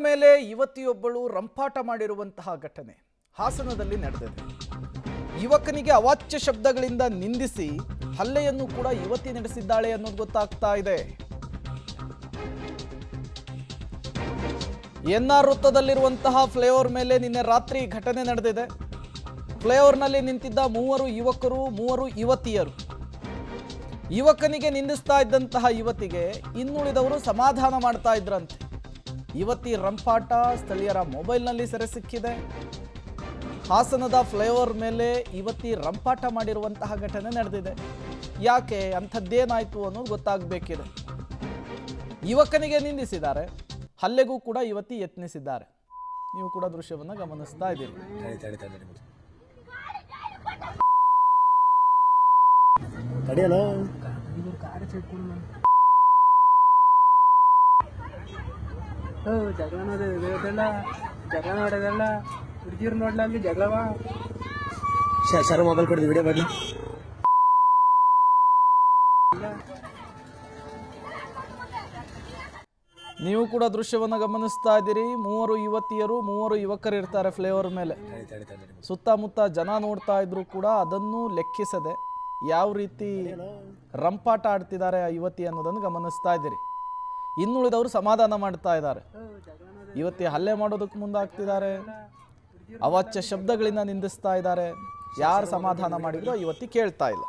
ಮೇಲೆ ಯುವತಿಯೊಬ್ಬಳು ರಂಪಾಟ ಮಾಡಿರುವಂತಹ ಘಟನೆ ಹಾಸನದಲ್ಲಿ ನಡೆದಿದೆ. ಯುವಕನಿಗೆ ಅವಾಚ್ಯ ಶಬ್ದಗಳಿಂದ ನಿಂದಿಸಿ ಹಲ್ಲೆಯನ್ನು ಕೂಡ ಯುವತಿ ನಡೆಸಿದ್ದಾಳೆ ಅನ್ನೋದು ಗೊತ್ತಾಗ್ತಾ ಇದೆ. ಎನ್ಆರ್ ವೃತ್ತದಲ್ಲಿರುವಂತಹ ಫ್ಲೈಓವರ್ ಮೇಲೆ ನಿನ್ನೆ ರಾತ್ರಿ ಘಟನೆ ನಡೆದಿದೆ. ಫ್ಲೈಓವರ್ನಲ್ಲಿ ನಿಂತಿದ್ದ 3 ಯುವಕರು 3 ಯುವತಿಯರು. ಯುವಕನಿಗೆ ನಿಂದಿಸ್ತಾ ಇದ್ದಂತಹ ಯುವತಿಗೆ ಇನ್ನುಳಿದವರು ಸಮಾಧಾನ ಮಾಡ್ತಾ ಇದ್ರಂತೆ. ಯುವತಿ ರಂಪಾಟ ಸ್ಥಳೀಯರ ಮೊಬೈಲ್ನಲ್ಲಿ ಸೆರೆ ಸಿಕ್ಕಿದೆ. ಹಾಸನದ ಫ್ಲೈಓವರ್ ಮೇಲೆ ಯುವತಿ ರಂಪಾಟ ಮಾಡಿರುವಂತಹ ಘಟನೆ ನಡೆದಿದೆ. ಯಾಕೆ ಅಂಥದ್ದೇನಾಯ್ತು ಅನ್ನೋದು ಗೊತ್ತಾಗಬೇಕಿದೆ. ಯುವಕನಿಗೆ ನಿಂದಿಸಿದ್ದಾರೆ, ಹಲ್ಲೆಗೂ ಕೂಡ ಯುವತಿ ಯತ್ನಿಸಿದ್ದಾರೆ. ನೀವು ಕೂಡ ದೃಶ್ಯವನ್ನು ಗಮನಿಸ್ತಾ ಇದ್ದೀರಿ. ಜಗಳ ನೋಡೋದಲ್ಲ ಹುಡುಗಿರು ನೋಡ್ಲ ಅಲ್ಲಿ ಜಗಳವ ಸರ್ ಮೊಬೈಲ್ ಕೊಡಿದ್ವಿ ವಿಡಿಯೋ ಬರಲಿ. ನೀವು ಕೂಡ ದೃಶ್ಯವನ್ನು ಗಮನಿಸ್ತಾ ಇದ್ದೀರಿ. 3 ಯುವತಿಯರು 3 ಯುವಕರು ಇರ್ತಾರೆ ಫ್ಲೈಓವರ್ ಮೇಲೆ. ಸುತ್ತಮುತ್ತ ಜನ ನೋಡ್ತಾ ಇದ್ರು ಕೂಡ ಅದನ್ನು ಲೆಕ್ಕಿಸದೆ ಯಾವ ರೀತಿ ರಂಪಾಟ ಆಡ್ತಿದ್ದಾರೆ ಆ ಯುವತಿ ಅನ್ನೋದನ್ನು ಗಮನಿಸ್ತಾ ಇದ್ದೀರಿ. ಇನ್ನುಳಿದವರು ಸಮಾಧಾನ ಮಾಡ್ತಾ ಇದ್ದಾರೆ. ಯುವತಿ ಹಲ್ಲೆ ಮಾಡೋದಕ್ಕೆ ಮುಂದಾಗ್ತಿದ್ದಾರೆ, ಅವಾಚ್ಯ ಶಬ್ದಗಳಿಂದ ನಿಂದಿಸ್ತಾ ಇದ್ದಾರೆ. ಯಾರು ಸಮಾಧಾನ ಮಾಡಿದ್ರು ಯುವತಿ ಕೇಳ್ತಾ ಇಲ್ಲ.